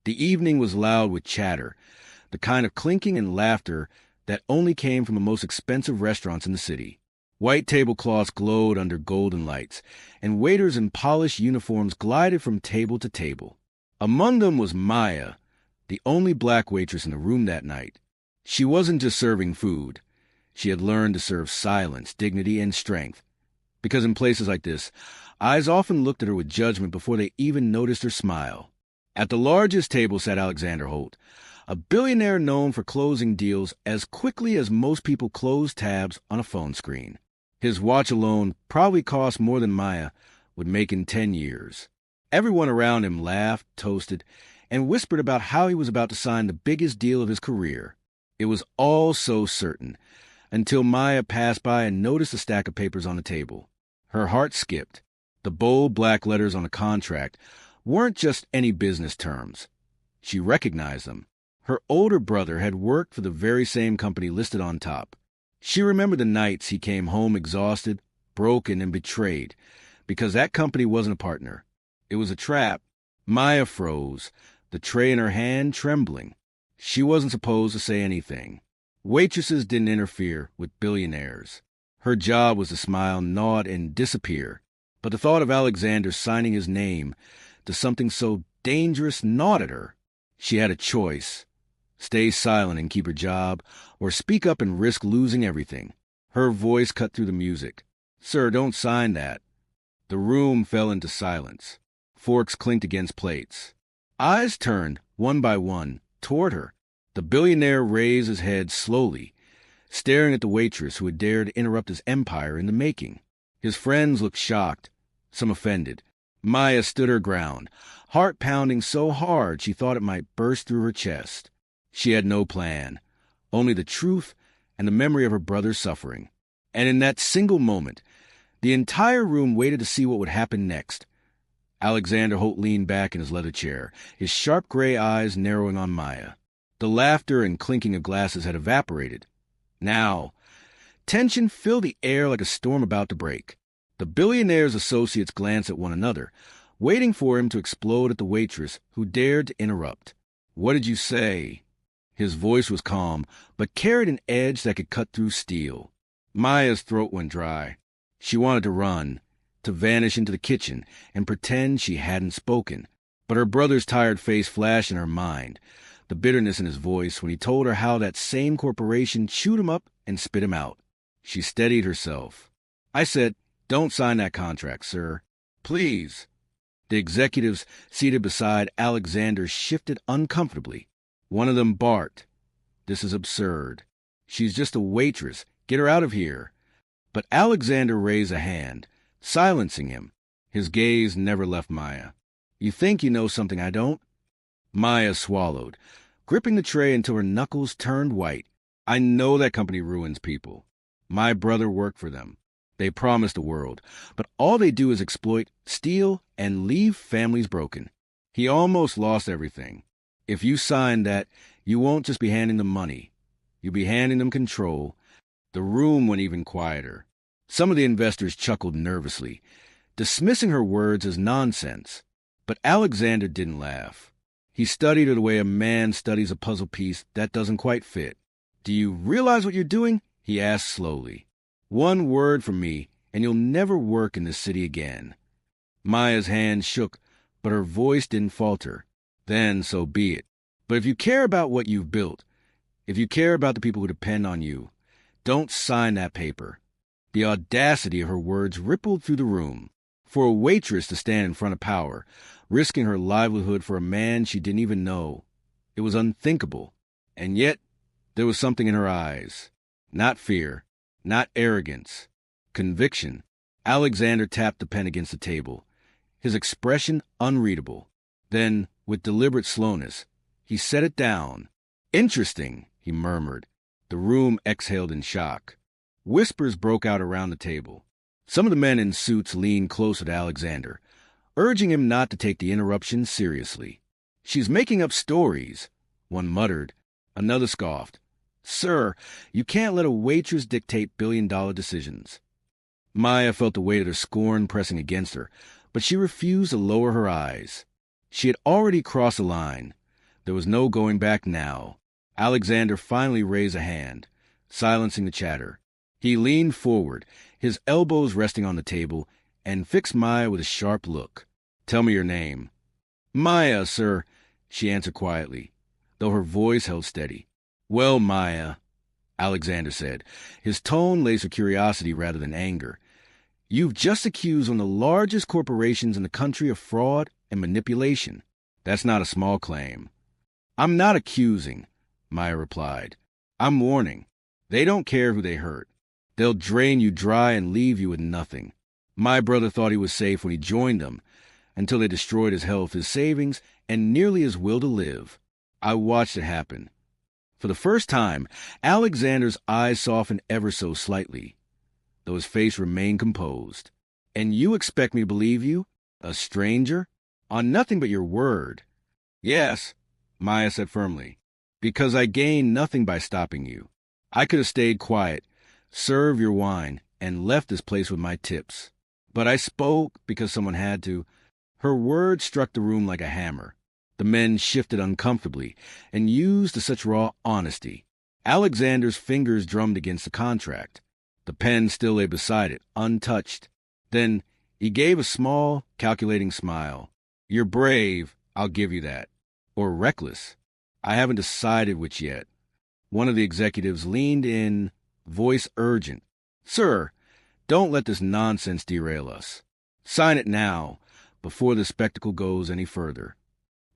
The evening was loud with chatter, the kind of clinking and laughter that only came from the most expensive restaurants in the city. White tablecloths glowed under golden lights, and waiters in polished uniforms glided from table to table. Among them was Maya, the only black waitress in the room that night. She wasn't just serving food. She had learned to serve silence, dignity, and strength. Because in places like this, eyes often looked at her with judgment before they even noticed her smile. At the largest table sat Alexander Holt, a billionaire known for closing deals as quickly as most people close tabs on a phone screen. His watch alone probably cost more than Maya would make in 10 years. Everyone around him laughed, toasted, and whispered about how he was about to sign the biggest deal of his career. It was all so certain, until Maya passed by and noticed a stack of papers on the table. Her heart skipped. The bold black letters on the contract weren't just any business terms. She recognized them. Her older brother had worked for the very same company listed on top. She remembered the nights he came home exhausted, broken, and betrayed, because that company wasn't a partner. It was a trap. Maya froze, the tray in her hand trembling. She wasn't supposed to say anything. Waitresses didn't interfere with billionaires. Her job was to smile, nod, and disappear. But the thought of Alexander signing his name to something so dangerous gnawed at her. She had a choice: stay silent and keep her job, or speak up and risk losing everything. Her voice cut through the music. "Sir, don't sign that." The room fell into silence. Forks clinked against plates. Eyes turned, one by one, toward her. The billionaire raised his head slowly, staring at the waitress who had dared to interrupt his empire in the making. His friends looked shocked, some offended. Maya stood her ground, heart pounding so hard she thought it might burst through her chest. She had no plan, only the truth and the memory of her brother's suffering. And in that single moment, the entire room waited to see what would happen next. Alexander Holt leaned back in his leather chair, his sharp gray eyes narrowing on Maya. The laughter and clinking of glasses had evaporated. Now, tension filled the air like a storm about to break. The billionaire's associates glanced at one another, waiting for him to explode at the waitress who dared to interrupt. "What did you say?" His voice was calm, but carried an edge that could cut through steel. Maya's throat went dry. She wanted to run, to vanish into the kitchen and pretend she hadn't spoken. But her brother's tired face flashed in her mind, the bitterness in his voice when he told her how that same corporation chewed him up and spit him out. She steadied herself. "I said, don't sign that contract, sir. Please." The executives seated beside Alexander shifted uncomfortably. One of them barked. "This is absurd. She's just a waitress. Get her out of here." But Alexander raised a hand, silencing him. His gaze never left Maya. "You think you know something I don't?" Maya swallowed, gripping the tray until her knuckles turned white. "I know that company ruins people. My brother worked for them. They promise the world, but all they do is exploit, steal, and leave families broken. He almost lost everything. If you sign that, you won't just be handing them money. You'll be handing them control." The room went even quieter. Some of the investors chuckled nervously, dismissing her words as nonsense. But Alexander didn't laugh. He studied her the way a man studies a puzzle piece that doesn't quite fit. "Do you realize what you're doing?" he asked slowly. "One word from me, and you'll never work in this city again." Maya's hand shook, but her voice didn't falter. "Then so be it. But if you care about what you've built, if you care about the people who depend on you, don't sign that paper." The audacity of her words rippled through the room. For a waitress to stand in front of power, risking her livelihood for a man she didn't even know, it was unthinkable. And yet, there was something in her eyes. Not fear, not arrogance, conviction. Alexander tapped the pen against the table, his expression unreadable. Then, with deliberate slowness, he set it down. "Interesting," he murmured. The room exhaled in shock. Whispers broke out around the table. Some of the men in suits leaned closer to Alexander, urging him not to take the interruption seriously. "She's making up stories," one muttered. Another scoffed. "Sir, you can't let a waitress dictate billion-dollar decisions." Maya felt the weight of their scorn pressing against her, but she refused to lower her eyes. She had already crossed the line. There was no going back now. Alexander finally raised a hand, silencing the chatter. He leaned forward, his elbows resting on the table, and fixed Maya with a sharp look. "Tell me your name." "Maya, sir," she answered quietly, though her voice held steady. "Well, Maya," Alexander said, his tone laced with curiosity rather than anger, "you've just accused one of the largest corporations in the country of fraud and manipulation. That's not a small claim." "I'm not accusing," Maya replied. "I'm warning. They don't care who they hurt. They'll drain you dry and leave you with nothing. My brother thought he was safe when he joined them, until they destroyed his health, his savings, and nearly his will to live. I watched it happen." For the first time, Alexander's eyes softened ever so slightly, though his face remained composed. "And you expect me to believe you? A stranger? On nothing but your word?" "Yes," Maya said firmly, "because I gained nothing by stopping you. I could have stayed quiet, served your wine, and left this place with my tips. But I spoke because someone had to." Her words struck the room like a hammer. The men shifted uncomfortably and used to such raw honesty. Alexander's fingers drummed against the contract. The pen still lay beside it, untouched. Then he gave a small, calculating smile. "You're brave, I'll give you that. Or reckless. I haven't decided which yet." One of the executives leaned in, voice urgent. "Sir, don't let this nonsense derail us. Sign it now, before the spectacle goes any further."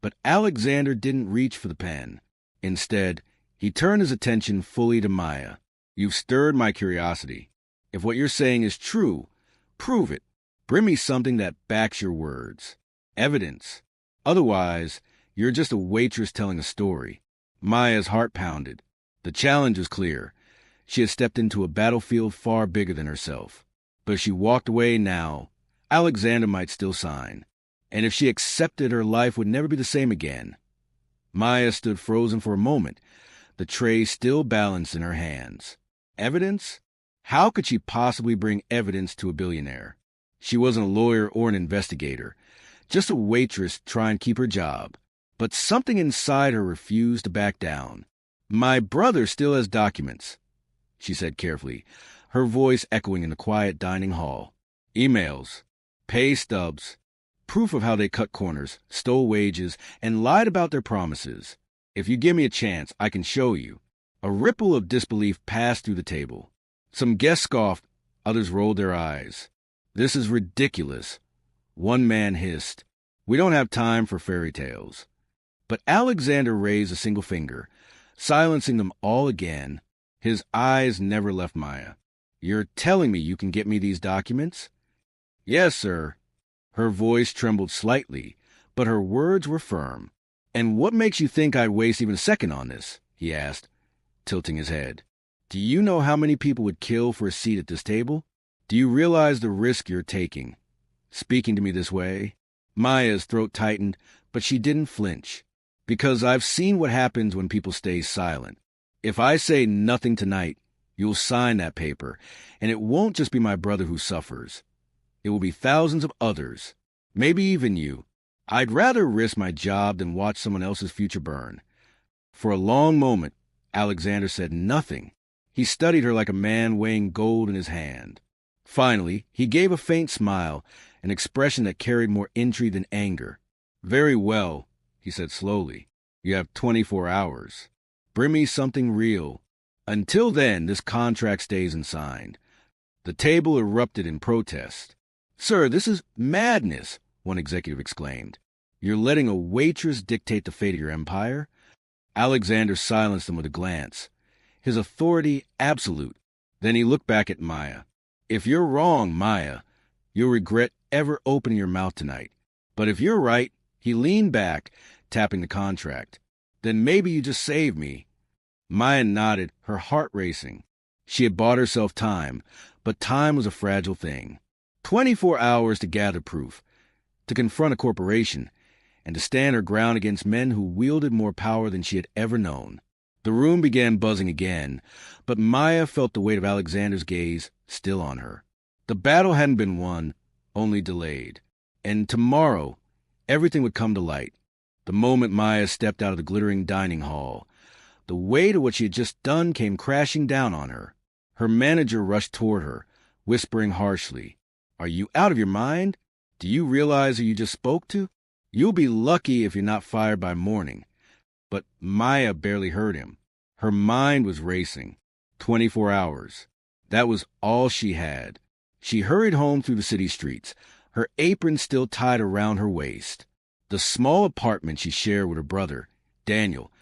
But Alexander didn't reach for the pen. Instead, he turned his attention fully to Maya. "You've stirred my curiosity. If what you're saying is true, prove it. Bring me something that backs your words. Evidence. Otherwise, you're just a waitress telling a story." Maya's heart pounded. The challenge was clear. She had stepped into a battlefield far bigger than herself. But if she walked away now, Alexander might still sign. And if she accepted, her life would never be the same again. Maya stood frozen for a moment, the tray still balanced in her hands. Evidence? How could she possibly bring evidence to a billionaire? She wasn't a lawyer or an investigator, just a waitress trying to keep her job. But something inside her refused to back down. "My brother still has documents," she said carefully, her voice echoing in the quiet dining hall. "Emails, pay stubs, proof of how they cut corners, stole wages, and lied about their promises. If you give me a chance, I can show you." A ripple of disbelief passed through the table. Some guests scoffed, others rolled their eyes. "This is ridiculous," one man hissed. "We don't have time for fairy tales." But Alexander raised a single finger, silencing them all again. His eyes never left Maya. "You're telling me you can get me these documents?" "Yes, sir." Her voice trembled slightly, but her words were firm. "And what makes you think I'd waste even a second on this?" he asked, tilting his head. "Do you know how many people would kill for a seat at this table? Do you realize the risk you're taking, speaking to me this way?" Maya's throat tightened, but she didn't flinch. "Because I've seen what happens when people stay silent. If I say nothing tonight, you'll sign that paper, and it won't just be my brother who suffers. It will be thousands of others, maybe even you. I'd rather risk my job than watch someone else's future burn." For a long moment, Alexander said nothing. He studied her like a man weighing gold in his hand. Finally, he gave a faint smile, an expression that carried more intrigue than anger. "Very well," he said slowly. "You have 24 hours. Bring me something real. Until then, this contract stays unsigned." The table erupted in protest. "Sir, this is madness," one executive exclaimed. "You're letting a waitress dictate the fate of your empire?" Alexander silenced them with a glance, his authority absolute. Then he looked back at Maya. "If you're wrong, Maya, you'll regret ever opening your mouth tonight. But if you're right," he leaned back, tapping the contract, "then maybe you just save me." Maya nodded, her heart racing. She had bought herself time, but time was a fragile thing. 24 hours to gather proof, to confront a corporation, and to stand her ground against men who wielded more power than she had ever known. The room began buzzing again, but Maya felt the weight of Alexander's gaze still on her. The battle hadn't been won, only delayed. And tomorrow, everything would come to light. the moment Maya stepped out of the glittering dining hall. The weight of what she had just done came crashing down on her. Her manager rushed toward her, whispering harshly, "Are you out of your mind? Do you realize who you just spoke to? You'll be lucky if you're not fired by morning." But Maya barely heard him. Her mind was racing. 24 hours. That was all she had. She hurried home through the city streets, her apron still tied around her waist. The small apartment she shared with her brother, Daniel,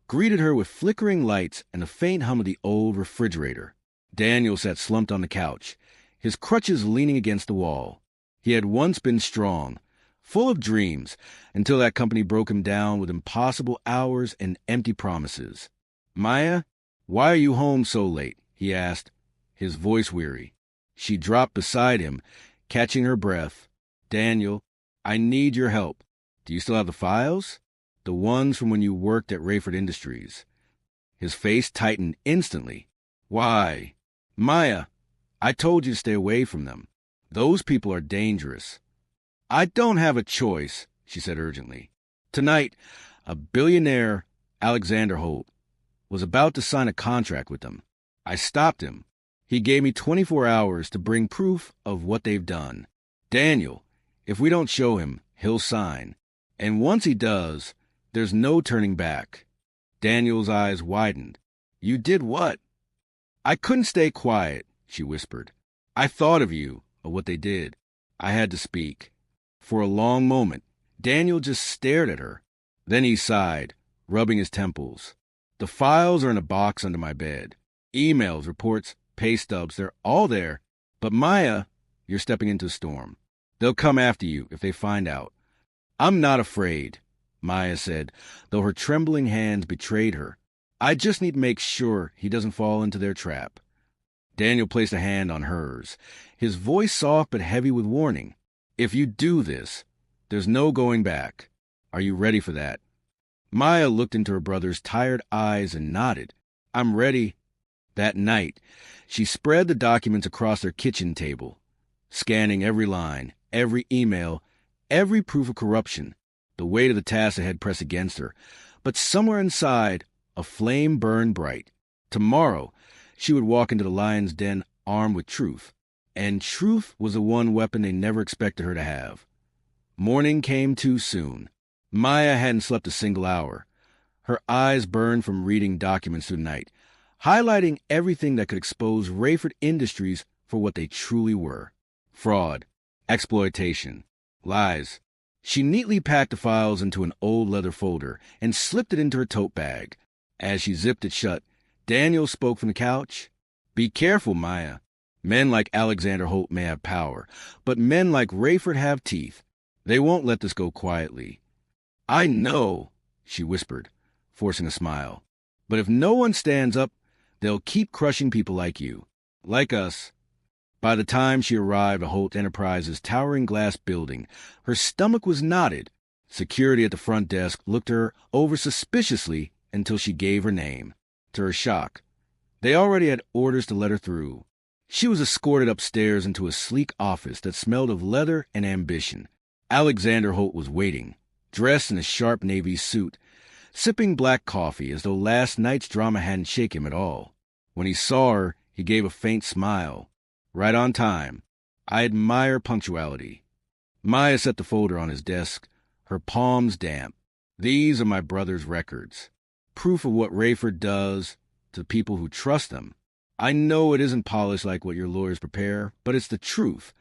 greeted her with flickering lights and the faint hum of the old refrigerator. Daniel sat slumped on the couch, his crutches leaning against the wall. He had once been strong, full of dreams, until that company broke him down with impossible hours and empty promises. "Maya, why are you home so late?" he asked, his voice weary. She dropped beside him, catching her breath. "Daniel, I need your help. Do you still have the files? The ones from when you worked at Rayford Industries." His face tightened instantly. "Why?" "Maya, I told you to stay away from them. Those people are dangerous." "I don't have a choice," she said urgently. "Tonight, a billionaire, Alexander Holt, was about to sign a contract with them. I stopped him. He gave me 24 hours to bring proof of what they've done. Daniel, if we don't show him, he'll sign. And once he does, there's no turning back." Daniel's eyes widened. "You did what?" "I couldn't stay quiet," she whispered. "I thought of you, of what they did. I had to speak." For a long moment, Daniel just stared at her. Then he sighed, rubbing his temples. "The files are in a box under my bed. Emails, reports, pay stubs, they're all there. But Maya, you're stepping into a storm. They'll come after you if they find out." "I'm not afraid," Maya said, though her trembling hands betrayed her. "I just need to make sure he doesn't fall into their trap." Daniel placed a hand on hers, his voice soft but heavy with warning. "If you do this, there's no going back. Are you ready for that?" Maya looked into her brother's tired eyes and nodded. "I'm ready." That night, she spread the documents across their kitchen table, scanning every line, every email, every proof of corruption. The weight of the task ahead pressed against her, but somewhere inside, a flame burned bright. Tomorrow, she would walk into the lion's den armed with truth, and truth was the one weapon they never expected her to have. Morning came too soon. Maya hadn't slept a single hour. Her eyes burned from reading documents through the night, highlighting everything that could expose Rayford Industries for what they truly were: fraud, exploitation, lies. She neatly packed the files into an old leather folder and slipped it into her tote bag. As she zipped it shut, Daniel spoke from the couch. "Be careful, Maya. Men like Alexander Holt may have power, but men like Rayford have teeth. They won't let this go quietly." "I know," she whispered, forcing a smile. "But if no one stands up, they'll keep crushing people like you. Like us." By the time she arrived at Holt Enterprises' towering glass building, her stomach was knotted. Security at the front desk looked her over suspiciously until she gave her name. To her shock, they already had orders to let her through. She was escorted upstairs into a sleek office that smelled of leather and ambition. Alexander Holt was waiting, dressed in a sharp navy suit, sipping black coffee as though last night's drama hadn't shaken him at all. When he saw her, he gave a faint smile. "Right on time. I admire punctuality." Maya set the folder on his desk, her palms damp. "These are my brother's records. Proof of what Rayford does to people who trust them. I know it isn't polished like what your lawyers prepare, but it's the truth."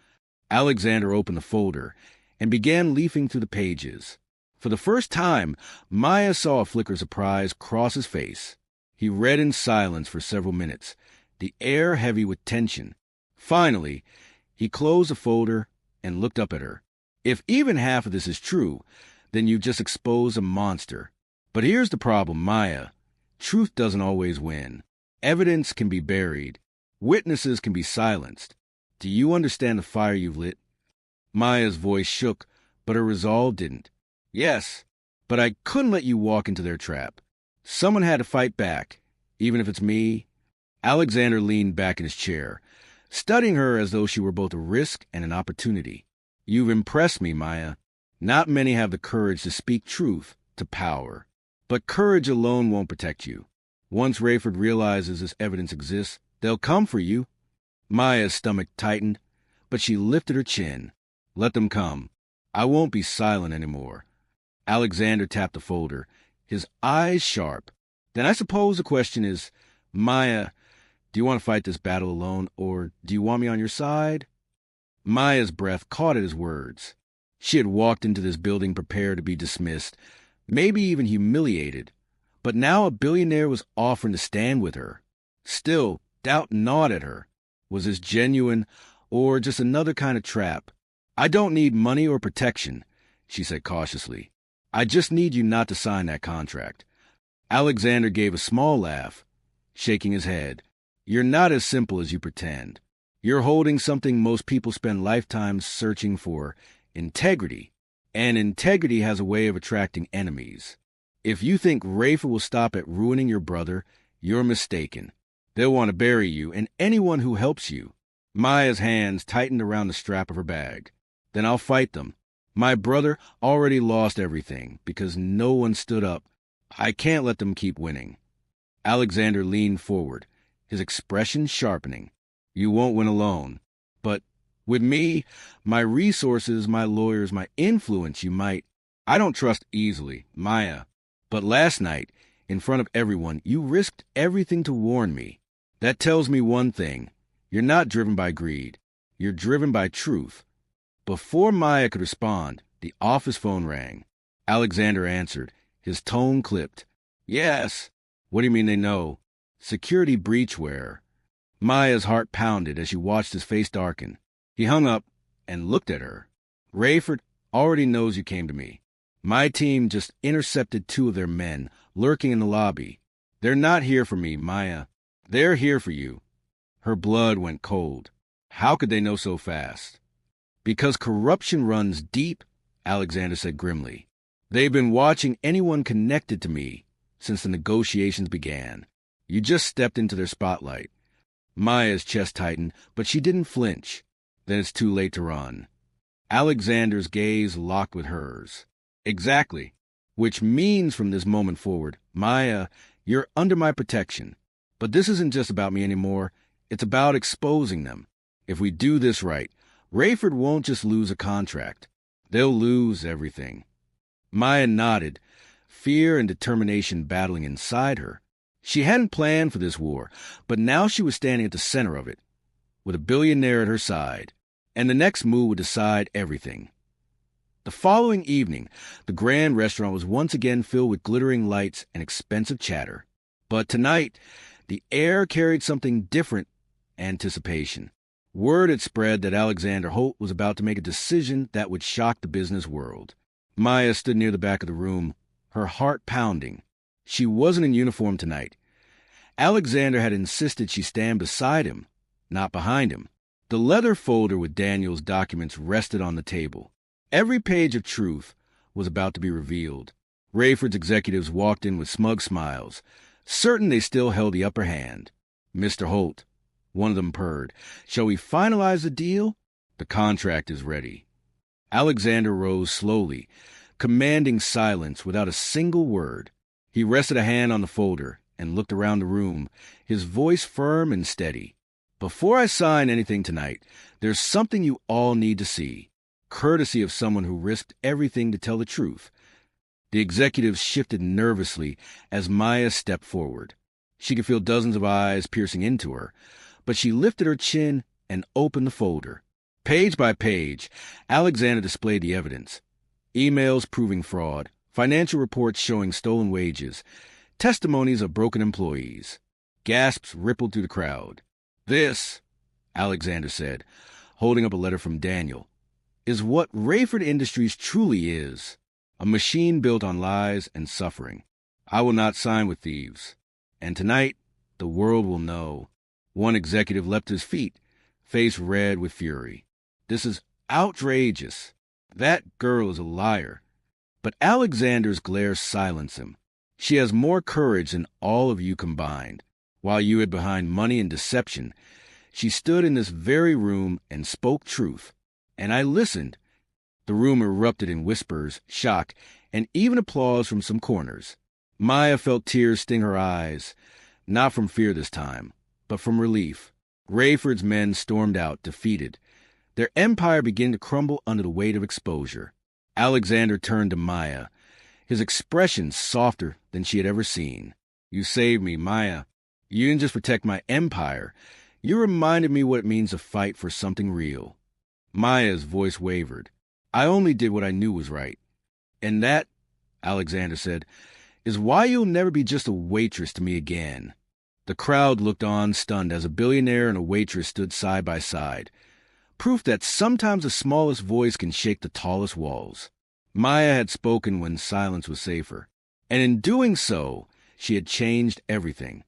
Alexander opened the folder and began leafing through the pages. For the first time, Maya saw a flicker of surprise cross his face. He read in silence for several minutes, the air heavy with tension. Finally, he closed the folder and looked up at her. "If even half of this is true, then you've just exposed a monster. But here's the problem, Maya. Truth doesn't always win. Evidence can be buried. Witnesses can be silenced. Do you understand the fire you've lit?" Maya's voice shook, but her resolve didn't. "Yes, but I couldn't let you walk into their trap. Someone had to fight back, even if it's me." Alexander leaned back in his chair, studying her as though she were both a risk and an opportunity. "You've impressed me, Maya. Not many have the courage to speak truth to power. But courage alone won't protect you. Once Rayford realizes this evidence exists, they'll come for you. Maya's stomach tightened, but she lifted her chin. Let them come. I won't be silent anymore. Alexander tapped the folder, his eyes sharp. Then I suppose the question is, Maya, do you want to fight this battle alone, or do you want me on your side? Maya's breath caught at his words. She had walked into this building prepared to be dismissed, maybe even humiliated. But now a billionaire was offering to stand with her. Still, doubt gnawed at her. Was this genuine, or just another kind of trap? I don't need money or protection, she said cautiously. I just need you not to sign that contract. Alexander gave a small laugh, shaking his head. You're not as simple as you pretend. You're holding something most people spend lifetimes searching for, integrity. And integrity has a way of attracting enemies. If you think Rafa will stop at ruining your brother, you're mistaken. They'll want to bury you and anyone who helps you. Maya's hands tightened around the strap of her bag. Then I'll fight them. My brother already lost everything because no one stood up. I can't let them keep winning. Alexander leaned forward, his expression sharpening. You won't win alone. But with me, my resources, my lawyers, my influence, you might. I don't trust easily, Maya. But last night, in front of everyone, you risked everything to warn me. That tells me one thing. You're not driven by greed. You're driven by truth. Before Maya could respond, the office phone rang. Alexander answered, his tone clipped. Yes. What do you mean they know? Security breachware. Maya's heart pounded as she watched his face darken. He hung up and looked at her. Rayford already knows you came to me. My team just intercepted 2 of their men, lurking in the lobby. They're not here for me, Maya. They're here for you. Her blood went cold. How could they know so fast? Because corruption runs deep, Alexander said grimly. They've been watching anyone connected to me since the negotiations began. You just stepped into their spotlight. Maya's chest tightened, but she didn't flinch. Then it's too late to run. Alexander's gaze locked with hers. Exactly. Which means from this moment forward, Maya, you're under my protection. But this isn't just about me anymore. It's about exposing them. If we do this right, Rayford won't just lose a contract. They'll lose everything. Maya nodded, fear and determination battling inside her. She hadn't planned for this war, but now she was standing at the center of it, with a billionaire at her side, and the next move would decide everything. The following evening, the grand restaurant was once again filled with glittering lights and expensive chatter. But tonight, the air carried something different: anticipation. Word had spread that Alexander Holt was about to make a decision that would shock the business world. Maya stood near the back of the room, her heart pounding. She wasn't in uniform tonight. Alexander had insisted she stand beside him, not behind him. The leather folder with Daniel's documents rested on the table. Every page of truth was about to be revealed. Rayford's executives walked in with smug smiles, certain they still held the upper hand. Mr. Holt, one of them purred, shall we finalize the deal? The contract is ready. Alexander rose slowly, commanding silence without a single word. He rested a hand on the folder and looked around the room, his voice firm and steady. Before I sign anything tonight, there's something you all need to see, courtesy of someone who risked everything to tell the truth. The executives shifted nervously as Maya stepped forward. She could feel dozens of eyes piercing into her, but she lifted her chin and opened the folder. Page by page, Alexander displayed the evidence. Emails proving fraud, financial reports showing stolen wages, testimonies of broken employees. Gasps rippled through the crowd. This, Alexander said, holding up a letter from Daniel, is what Rayford Industries truly is, a machine built on lies and suffering. I will not sign with thieves. And tonight, the world will know. One executive leapt to his feet, face red with fury. This is outrageous. That girl is a liar. But Alexander's glare silenced him. She has more courage than all of you combined. While you hid behind money and deception, she stood in this very room and spoke truth. And I listened. The room erupted in whispers, shock, and even applause from some corners. Maya felt tears sting her eyes, not from fear this time, but from relief. Rayford's men stormed out, defeated, their empire beginning to crumble under the weight of exposure. Alexander turned to Maya, his expression softer than she had ever seen. "You saved me, Maya. You didn't just protect my empire. You reminded me what it means to fight for something real." Maya's voice wavered. "I only did what I knew was right. And that," Alexander said, "is why you'll never be just a waitress to me again." The crowd looked on, stunned, as a billionaire and a waitress stood side by side. Proof that sometimes the smallest voice can shake the tallest walls. Maya had spoken when silence was safer, and in doing so, she had changed everything.